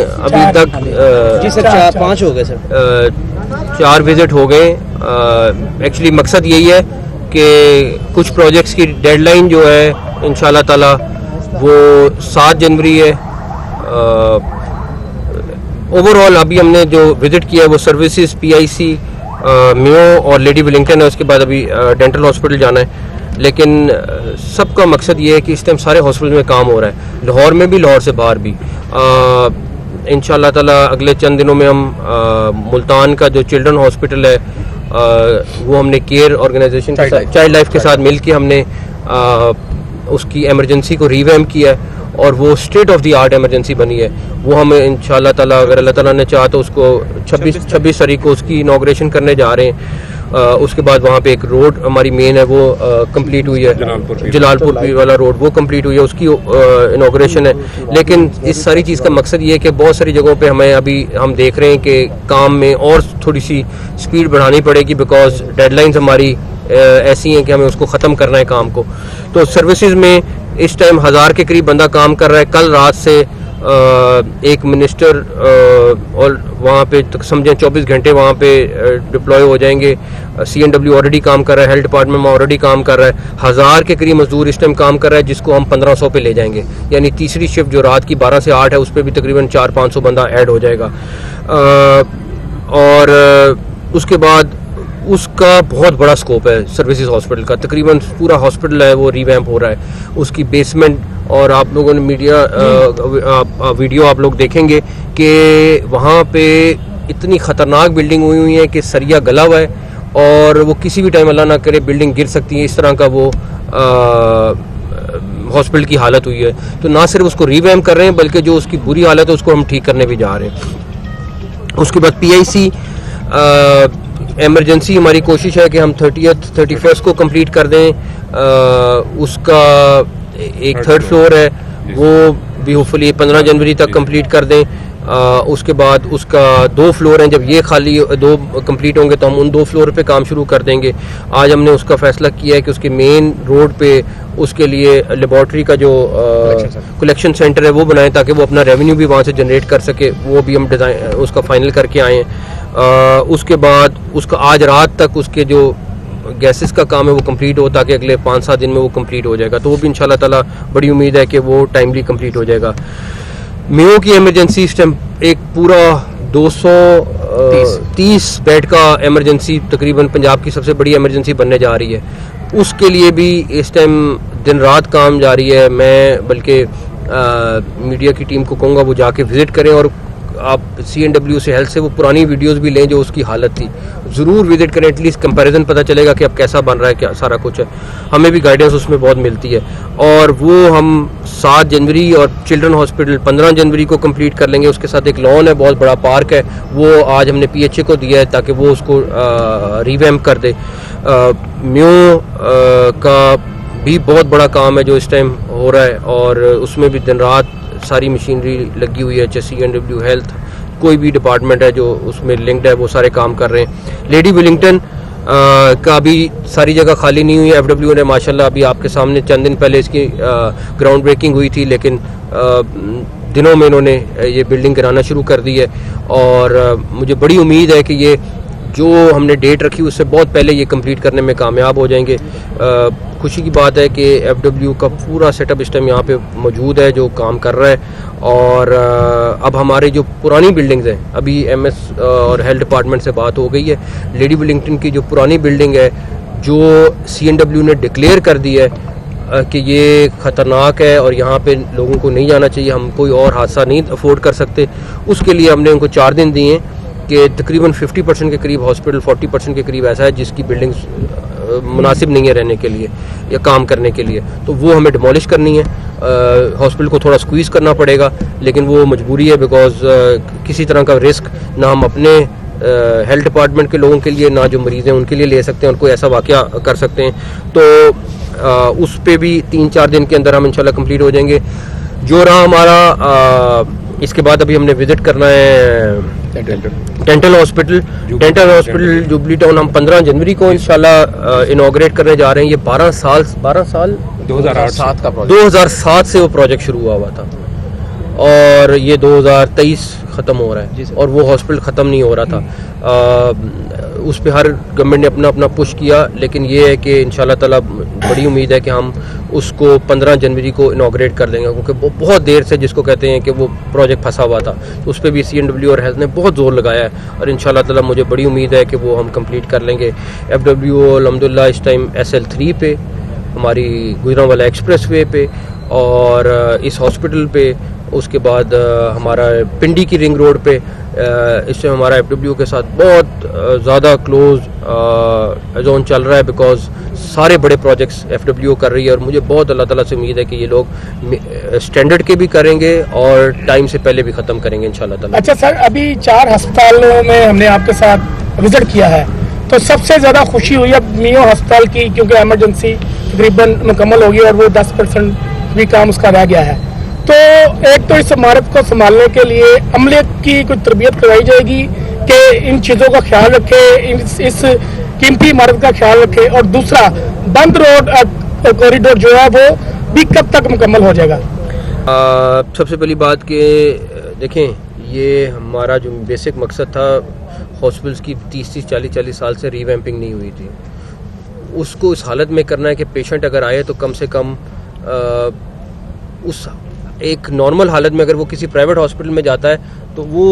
अभी तक जी सर 4-5 हो गए सर, 4 विज़िट हो गए। एक्चुअली मकसद यही है कि कुछ प्रोजेक्ट्स की डेडलाइन जो है इंशाल्लाह ताला वो 7 जनवरी है। ओवरऑल अभी हमने जो विज़िट किया है वो सर्विसेज PIC, मियो और लेडी विलिंगटन है। उसके बाद अभी डेंटल हॉस्पिटल जाना है। लेकिन सबका मकसद ये है कि इस टाइम सारे हॉस्पिटल में काम हो रहा है, लाहौर में भी, लाहौर से बाहर भी। इंशाल्लाह ताला अगले चंद दिनों में हम मुल्तान का जो चिल्ड्रन हॉस्पिटल है वो हमने केयर ऑर्गेनाइजेशन के साथ, चाइल्ड लाइफ के साथ मिल के हमने उसकी एमरजेंसी को रिवैम्प किया है और वो state of the art emergency बनी है। वो हम इंशाल्लाह ताला अगर अल्लाह ताला ने चाहा तो उसको 26 तारीख को उसकी इनॉग्रेशन करने जा रहे हैं। उसके बाद वहाँ पे एक रोड हमारी मेन है वो कंप्लीट हुई है, जलालपुर वाला रोड वो कंप्लीट हुई है, उसकी इनॉग्रेशन है। लेकिन इस सारी चीज़ का मकसद ये है कि बहुत सारी जगहों पे हमें अभी हम देख रहे हैं कि काम में और थोड़ी सी स्पीड बढ़ानी पड़ेगी, बिकॉज डेडलाइंस हमारी ऐसी हैं कि हमें उसको ख़त्म करना है काम को। तो सर्विसेज में इस टाइम 1000 के करीब बंदा काम कर रहा है। कल रात से एक मिनिस्टर और वहाँ पे समझें 24 घंटे वहाँ पे डिप्लॉय हो जाएंगे। CNW ऑलरेडी काम कर रहा है, हेल्थ डिपार्टमेंट में ऑलरेडी काम कर रहा है। 1000 के करीब मजदूर इस टाइम काम कर रहा है, जिसको हम 1500 पे ले जाएंगे। यानी तीसरी शिफ्ट जो रात की 12 से 8 है उस पर भी तकरीबन 400-500 बंदा ऐड हो जाएगा। और उसके बाद उसका बहुत बड़ा स्कोप है सर्विसेज हॉस्पिटल का। तकरीबन पूरा हॉस्पिटल है वो रिवैम्प हो रहा है। उसकी बेसमेंट, और आप लोगों ने वीडियो आप लोग देखेंगे कि वहाँ पे इतनी ख़तरनाक बिल्डिंग हुई है कि सरिया गला हुआ है और वो किसी भी टाइम अल्लाह ना करे बिल्डिंग गिर सकती है। इस तरह का वो हॉस्पिटल की हालत हुई है। तो ना सिर्फ उसको रिवैम्प कर रहे हैं बल्कि जो उसकी बुरी हालत है उसको हम ठीक करने भी जा रहे हैं। उसके बाद PIC एमरजेंसी हमारी कोशिश है कि हम 31 को कंप्लीट कर दें। उसका एक 3rd फ्लोर है वो भी होपफुली 15 जनवरी तक कंप्लीट कर दें। उसके बाद उसका 2 फ्लोर हैं, जब ये खाली 2 कंप्लीट होंगे तो हम उन 2 फ्लोर पे काम शुरू कर देंगे। आज हमने उसका फैसला किया है कि उसके मेन रोड पे उसके लिए लेबॉर्ट्री का जो कलेक्शन सेंटर है वो बनाएं ताकि वो अपना रेवेन्यू भी वहाँ से जनरेट कर सके। वो भी हम डिज़ाइन उसका फाइनल करके आए हैं। उसके बाद उसका आज रात तक उसके जो गैसेस का काम है वो कंप्लीट हो ताकि अगले 5-7 दिन में वो कंप्लीट हो जाएगा। तो वो भी इंशाल्लाह ताला बड़ी उम्मीद है कि वो टाइमली कंप्लीट हो जाएगा। मियो की एमरजेंसी इस टाइम एक पूरा 230 बेड का एमरजेंसी तकरीबन पंजाब की सबसे बड़ी एमरजेंसी बनने जा रही है। उसके लिए भी इस टाइम दिन रात काम जारी है। मैं बल्कि मीडिया की टीम को कहूँगा वो जाके विज़िट करें और आप CNW से हेल्थ से वो पुरानी वीडियोस भी लें जो उसकी हालत थी, ज़रूर विज़िट करें। एटलीस्ट कंपैरिजन पता चलेगा कि अब कैसा बन रहा है, क्या सारा कुछ है। हमें भी गाइडेंस उसमें बहुत मिलती है। और वो हम 7 जनवरी और चिल्ड्रन हॉस्पिटल 15 जनवरी को कंप्लीट कर लेंगे। उसके साथ एक लॉन है, बहुत बड़ा पार्क है, वो आज हमने PHA को दिया है ताकि वो उसको रिवैम्प कर दे। मियो का भी बहुत बड़ा काम है जो इस टाइम हो रहा है और उसमें भी दिन रात सारी मशीनरी लगी हुई है। CNW हेल्थ कोई भी डिपार्टमेंट है जो उसमें लिंक्ड है वो सारे काम कर रहे हैं। लेडी विलिंगटन का भी सारी जगह खाली नहीं हुई है। FW ने माशाल्लाह अभी आपके सामने चंद दिन पहले इसकी ग्राउंड ब्रेकिंग हुई थी, लेकिन दिनों में इन्होंने ये बिल्डिंग गिराना शुरू कर दी है। और मुझे बड़ी उम्मीद है कि ये जो हमने डेट रखी उससे बहुत पहले ये कंप्लीट करने में कामयाब हो जाएंगे। खुशी की बात है कि FW का पूरा सेटअप इस टाइम यहाँ पे मौजूद है जो काम कर रहा है। और अब हमारे जो पुरानी बिल्डिंग्स हैं, अभी MS और हेल्थ डिपार्टमेंट से बात हो गई है, लेडी विलिंगटन की जो पुरानी बिल्डिंग है जो CNW ने डिक्लेयर कर दी है कि ये ख़तरनाक है और यहाँ पे लोगों को नहीं जाना चाहिए, हम कोई और हादसा नहीं अफोर्ड कर सकते, उसके लिए हमने उनको 4 दिन दिए हैं कि तकरीबन 50% के करीब हॉस्पिटल, 40% के करीब ऐसा है जिसकी बिल्डिंग्स मुनासिब नहीं है रहने के लिए या काम करने के लिए, तो वो हमें डिमोलिश करनी है। हॉस्पिटल को थोड़ा स्क्वीज़ करना पड़ेगा, लेकिन वो मजबूरी है बिकॉज किसी तरह का रिस्क ना हम अपने हेल्थ डिपार्टमेंट के लोगों के लिए ना जो मरीज़ हैं उनके लिए ले सकते हैं और कोई ऐसा वाक़या कर सकते हैं। तो उस पे भी 3-4 दिन के अंदर हम इंशाल्लाह कंप्लीट हो जाएंगे। जो रहा हमारा इसके बाद अभी हमने विज़िट करना है dental hospital. Dental hospital jubilee town हम 15 जनवरी को इंशाल्लाह इनॉग्रेट करने जा रहे हैं। ये 12 साल 2007 से वो प्रोजेक्ट शुरू हुआ था और ये 2023 ख़त्म हो रहा जी है सर। और वो हॉस्पिटल ख़त्म नहीं हो रहा था। उस पर हर गवर्नमेंट ने अपना अपना पुश किया, लेकिन ये है कि इंशाल्लाह ताला बड़ी उम्मीद है कि हम उसको 15 जनवरी को इनाग्रेट कर देंगे, क्योंकि वो बहुत देर से जिसको कहते हैं कि वो प्रोजेक्ट फंसा हुआ था, तो उस पर भी CNW और हेल्थ ने बहुत जोर लगाया है और इंशाल्लाह ताला मुझे बड़ी उम्मीद है कि वो हम कंप्लीट कर लेंगे। FWO अल्हम्दुलिल्लाह इस टाइम SL3 पे, हमारी गुजरांवाला एक्सप्रेस वे पे और इस हॉस्पिटल पे, उसके बाद हमारा पिंडी की रिंग रोड पे इस टाइम हमारा FWO के साथ बहुत ज़्यादा क्लोज जोन चल रहा है, बिकॉज सारे बड़े प्रोजेक्ट्स FWO कर रही है और मुझे बहुत अल्लाह ताला से उम्मीद है कि ये लोग स्टैंडर्ड के भी करेंगे और टाइम से पहले भी ख़त्म करेंगे इंशाल्लाह ताला। अच्छा सर, अभी 4 अस्पतालों में हमने आपके साथ विजिट किया है, तो सबसे ज़्यादा खुशी हुई है मियो अस्पताल की, क्योंकि एमरजेंसी तकरीबन मुकम्मल होगी और वो 10% भी काम उसका रह गया है। तो एक तो इस इमारत को संभालने के लिए अमले की कुछ तरबियत करवाई जाएगी कि इन चीज़ों का ख्याल रखे, इस कीमती इमारत का ख्याल रखे, और दूसरा बंद रोड कॉरिडोर जो है वो भी कब तक मुकम्मल हो जाएगा? सबसे पहली बात कि देखें, ये हमारा जो बेसिक मकसद था, हॉस्पिटल्स की 30-40 साल से रीवैम्पिंग नहीं हुई थी, उसको इस हालत में करना है कि पेशेंट अगर आए तो कम से कम उस एक नॉर्मल हालत में अगर वो किसी प्राइवेट हॉस्पिटल में जाता है तो वो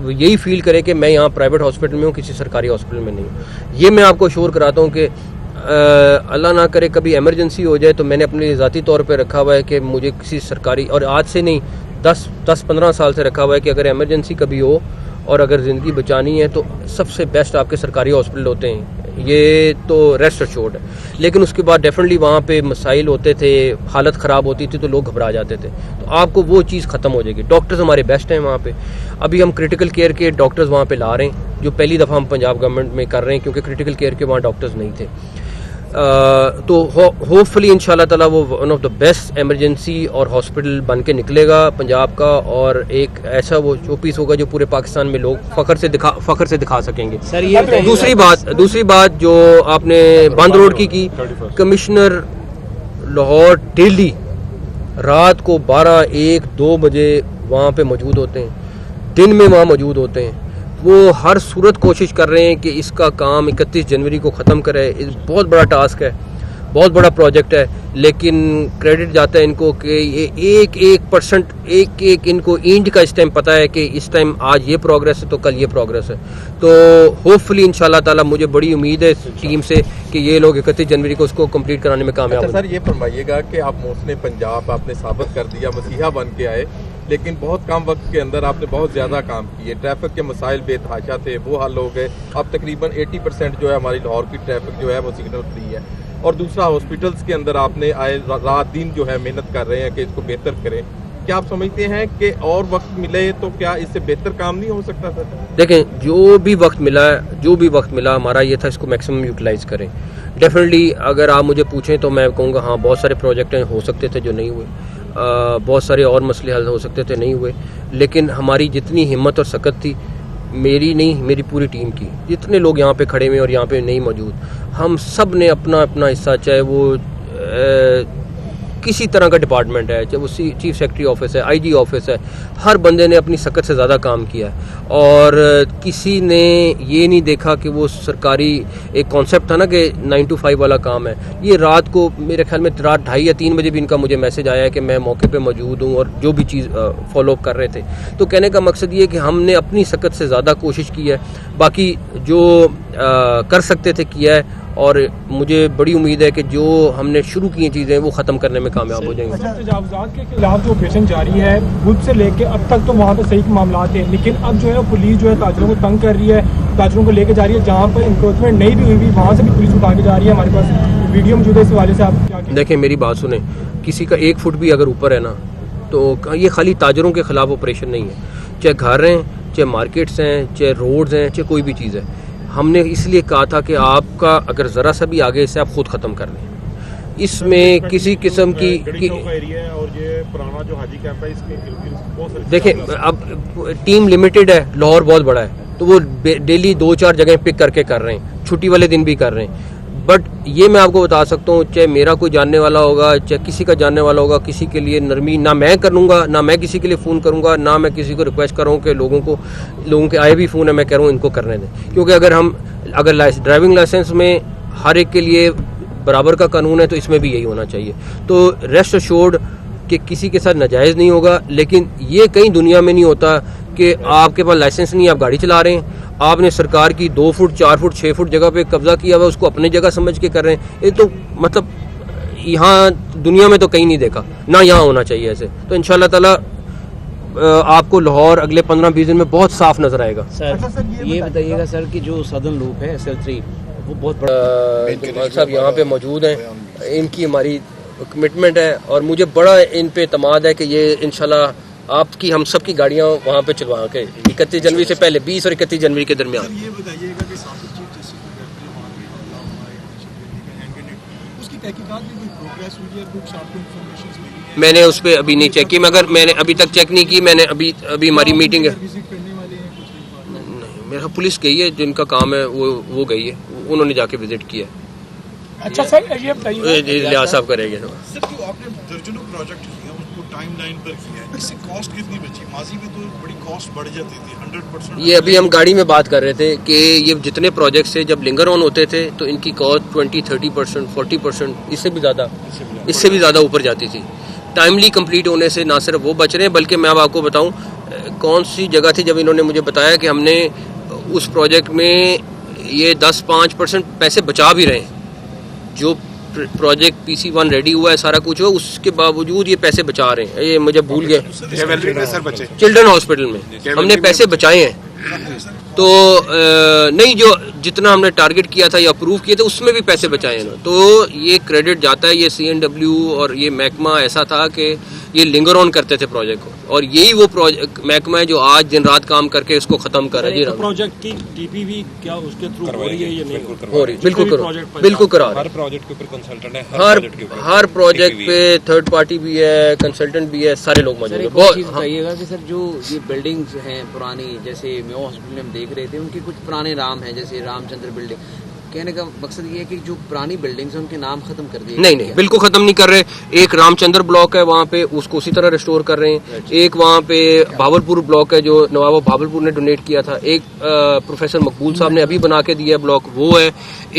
यही फील करे कि मैं यहाँ प्राइवेट हॉस्पिटल में हूँ, किसी सरकारी हॉस्पिटल में नहीं हूँ। ये मैं आपको श्योर कराता हूँ कि अल्लाह ना करे कभी इमरजेंसी हो जाए, तो मैंने अपने ज़ाती तौर पे रखा हुआ है कि मुझे किसी सरकारी, और आज से नहीं 10-15 साल से रखा हुआ है कि अगर इमरजेंसी कभी हो और अगर ज़िंदगी बचानी है तो सबसे बेस्ट आपके सरकारी हॉस्पिटल होते हैं, ये तो रेस्ट अश्योर्ड है। लेकिन उसके बाद डेफिनेटली वहाँ पे मसाइल होते थे, हालत ख़राब होती थी तो लोग घबरा जाते थे, तो आपको वो चीज़ ख़त्म हो जाएगी। डॉक्टर्स हमारे बेस्ट हैं वहाँ पे, अभी हम क्रिटिकल केयर के डॉक्टर्स वहाँ पे ला रहे हैं, जो पहली दफ़ा हम पंजाब गवर्नमेंट में कर रहे हैं, क्योंकि क्रिटिकल केयर के वहाँ डॉक्टर्स नहीं थे। तो होपफुली इंशाल्लाह ताला वो one of the best emergency और हॉस्पिटल बन के निकलेगा पंजाब का, और एक ऐसा वो शोपीस होगा जो पूरे पाकिस्तान में लोग फ़ख्र से दिखा सकेंगे। सर ये दूसरी बात जो आपने बंद रोड की कमिश्नर लाहौर डेली रात को 12-1-2 बजे वहाँ पे मौजूद होते हैं, दिन में वहाँ मौजूद होते हैं, वो हर सूरत कोशिश कर रहे हैं कि इसका काम 31 जनवरी को ख़त्म करें। बहुत बड़ा टास्क है, बहुत बड़ा प्रोजेक्ट है, लेकिन क्रेडिट जाता है इनको कि ये 1% एक इनको इंच का इस टाइम पता है कि इस टाइम आज ये प्रोग्रेस है तो कल ये प्रोग्रेस है। तो होपफुली इंशाल्लाह ताला मुझे बड़ी उम्मीद है इस टीम से कि ये लोग 31 जनवरी को उसको कंप्लीट कराने में कामयाब अच्छा सर, ये फरमाइएगा कि आप मोहसिन पंजाब आपने साबित कर दिया, मसीहा बन के आए, लेकिन बहुत कम वक्त के अंदर आपने बहुत ज़्यादा काम किए। ट्रैफिक के मसाइल बेतहाशा थे, वो हल हो गए। अब तकरीबन 80% जो है हमारी लाहौर की ट्रैफिक जो है वो सिग्नल फ्री है। और दूसरा, हॉस्पिटल्स के अंदर आपने आए रात दिन जो है मेहनत कर रहे हैं कि इसको बेहतर करें। क्या आप समझते हैं कि और वक्त मिले तो क्या इससे बेहतर काम नहीं हो सकता सर? देखें, जो भी वक्त मिला हमारा ये था इसको मैक्सिमम यूटिलाइज़ करें। डेफिनेटली अगर आप मुझे पूछें तो मैं कहूँगा हाँ, बहुत सारे प्रोजेक्ट हो सकते थे जो नहीं हुए, बहुत सारे और मसले हल हो सकते थे, नहीं हुए, लेकिन हमारी जितनी हिम्मत और सकत थी, मेरी नहीं मेरी पूरी टीम की, जितने लोग यहाँ पे खड़े हुए और यहाँ पे नहीं मौजूद, हम सब ने अपना अपना हिस्सा, चाहे वो किसी तरह का डिपार्टमेंट है, चाहे वो चीफ सेक्रेटरी ऑफिस है, IG ऑफिस है, हर बंदे ने अपनी सकत से ज़्यादा काम किया है। और किसी ने ये नहीं देखा कि वो सरकारी एक कॉन्सेप्ट था ना कि 9 to 5 वाला काम है, ये रात को मेरे ख्याल में रात 2:30 या 3 बजे भी इनका मुझे मैसेज आया है कि मैं मौके पे मौजूद हूँ और जो भी चीज़ फॉलो कर रहे थे। तो कहने का मकसद ये है कि हमने अपनी सकत से ज़्यादा कोशिश की है, बाकी जो कर सकते थे किया है, और मुझे बड़ी उम्मीद है कि जो हमने शुरू की चीज़ें वो ख़त्म करने में कामयाब हो जाएंगे। तजावुज़ात के खिलाफ जो ऑपरेशन जारी है खुद से लेके अब तक, तो वहाँ पे सही के मामला थे, लेकिन अब जो है पुलिस जो है ताजरों को तंग कर रही है, ताजरों को लेके जा रही है, जहाँ पर इंक्रोचमेंट नहीं भी हुई वहाँ से भी पुलिस उठा के जा रही है। हमारे पास वीडियो मौजूद है इस हवाले से, आप क्या देखें, मेरी बात सुने, किसी का 1 फुट भी अगर ऊपर है ना तो ये खाली ताजरों के खिलाफ ऑपरेशन नहीं है, चाहे घर हैं, चाहे मार्केट्स हैं, चाहे रोड्स हैं, चाहे कोई भी चीज़ है। हमने इसलिए कहा था कि आपका अगर ज़रा सा भी आगे इसे आप खुद ख़त्म कर लें, इसमें किसी किस्म की और ये पुराना जो हाजी कैंप है इसके देखें, अब टीम लिमिटेड है, लाहौर बहुत बड़ा है, तो वो डेली 2-4 जगह पिक करके कर रहे हैं, छुट्टी वाले दिन भी कर रहे हैं। बट ये मैं आपको बता सकता हूँ, चाहे मेरा कोई जानने वाला होगा, चाहे किसी का जानने वाला होगा, किसी के लिए नरमी ना मैं करूँगा, ना मैं किसी के लिए फ़ोन करूँगा, ना मैं किसी को रिक्वेस्ट कर रहा हूँ कि लोगों के आए भी फ़ोन है मैं कह रहा हूँ इनको करने दें। क्योंकि अगर ड्राइविंग लाइसेंस में हर एक के लिए बराबर का कानून है तो इसमें भी यही होना चाहिए। तो रेस्ट अश्योर्ड कि किसी के साथ नाजायज़ नहीं होगा। लेकिन ये कहीं दुनिया में नहीं होता कि आपके पास लाइसेंस नहीं, आप गाड़ी चला रहे हैं, आपने सरकार की 2 फुट 4 फुट 6 फुट जगह पे कब्जा किया हुआ, उसको अपनी जगह समझ के कर रहे हैं। ये तो मतलब यहाँ दुनिया में तो कहीं नहीं देखा, ना यहाँ होना चाहिए ऐसे। तो इंशाल्लाह ताला आपको लाहौर अगले 15-20 दिन में बहुत साफ नजर आएगा। सर ये बताइएगा सर कि जो सदर्न लूप है SL3 वो बहुत बड़ा साहब यहाँ पे मौजूद हैं, इनकी हमारी कमिटमेंट है और मुझे बड़ा इन पे एतमाद है कि ये इंशाल्लाह आपकी हम सब की गाड़ियाँ वहाँ पे चलवा के 31 जनवरी से पहले 20 और 31 जनवरी के दरमियान। ये बताइएगा कि साबित चीफ जस्टिस उसकी तहकीकात में कोई प्रोग्रेस हुई है, कुछ आपको इन्फॉर्मेशन मिली है? मैंने उस पर अभी नहीं चेक की, मगर मैंने अभी तक चेक नहीं की। मैंने अभी हमारी मीटिंग है, विजिट करने वाले हैं कुछ नहीं? मेरा पुलिस गई है, जिनका काम है वो गई है, उन्होंने जाके विजिट किया। अच्छा सर ये बताइए, लिहाज साहब करेंगे। सर जो आपने दर्जनों प्रोजेक्ट किया उसको टाइमलाइन पर किया है, इससे कॉस्ट कितनी बची? माजी में तो बड़ी कॉस्ट बढ़ जाती थी 100%। ये अभी हम गाड़ी में बात कर रहे थे कि ये जितने प्रोजेक्ट्स थे जब लिंगर ऑन होते थे तो इनकी कॉस्ट 20-30% 40% इससे भी ज़्यादा ऊपर जाती थी। टाइमली कंप्लीट होने से ना सिर्फ वो बच रहे हैं, बल्कि मैं अब आपको बताऊं कौन सी जगह थी जब इन्होंने मुझे बताया कि हमने उस प्रोजेक्ट में ये 10-5% पैसे बचा भी रहे हैं। जो प्रोजेक्ट PC1 रेडी हुआ है, सारा कुछ हुआ, उसके बावजूद ये पैसे बचा रहे हैं। ये मुझे भूल गए, चिल्ड्रन हॉस्पिटल में हमने पैसे बचाए हैं। तो नहीं, जो जितना हमने टारगेट किया था या अप्रूव किए थे उसमें भी पैसे बचाए हैं। तो ये क्रेडिट जाता है, ये CNW और ये महकमा ऐसा था कि ये लिंगर ऑन करते थे प्रोजेक्ट को, और यही वो प्रोजेक्ट महकमा है जो आज दिन रात काम करके इसको खत्म कर रहा है। जी प्रोजेक्ट की DPV क्या उसके थ्रू हो रही है या नहीं हो रही? बिल्कुल करा। हर प्रोजेक्ट के ऊपर कंसल्टेंट है, हर प्रोजेक्ट पे थर्ड पार्टी भी है, कंसल्टेंट भी है, सारे लोग मौजूद हैं। बहुत बताइएगा कि सर जो ये बिल्डिंग्स हैं पुरानी, जैसे मेयो हॉस्पिटल में हम देख रहे थे, उनके कुछ पुराने नाम हैं, जैसे रामचंद्र बिल्डिंग। कहने का मकसद ये है कि जो पुरानी बिल्डिंग्स हैं उनके नाम खत्म कर दिए? नहीं, बिल्कुल खत्म नहीं कर रहे। एक रामचंद्र ब्लॉक है वहाँ पे, उसको उसी तरह रिस्टोर कर रहे हैं। एक वहाँ पे भावलपुर ब्लॉक है जो नवाब भावलपुर ने डोनेट किया था। एक प्रोफेसर मकबूल साहब ने अभी बना के दिया ब्लॉक, वो है।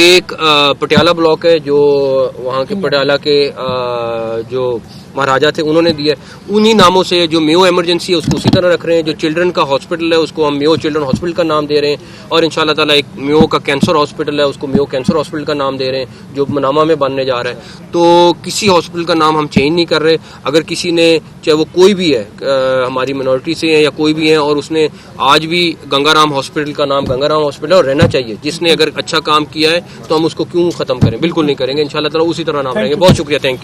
एक पटियाला ब्लॉक है जो वहाँ के पटियाला के जो महाराजा थे उन्होंने दिया। उन्हीं नामों से जो मेयो इमरजेंसी है उसको उसी तरह रख रहे हैं। जो चिल्ड्रन का हॉस्पिटल है उसको हम मेयो चिल्ड्रन हॉस्पिटल का नाम दे रहे हैं, और इंशाल्लाह ताला एक मेयो का कैंसर हॉस्पिटल है उसको मेयो कैंसर हॉस्पिटल का नाम दे रहे हैं जो मनामा में बनने जा रहा है। तो किसी हॉस्पिटल का नाम हम चेंज नहीं कर रहे। अगर किसी ने, चाहे वो कोई भी है, हमारी मिनॉरिटी से है या कोई भी है, और उसने आज भी गंगाराम हॉस्पिटल का नाम गंगाराम हॉस्पिटल और रहना चाहिए, जिसने अगर अच्छा काम किया है तो हम उसको क्यों खत्म करें? बिल्कुल नहीं करेंगे, इंशाल्लाह ताला उसी तरह नाम रहेंगे। बहुत शुक्रिया, थैंक यू।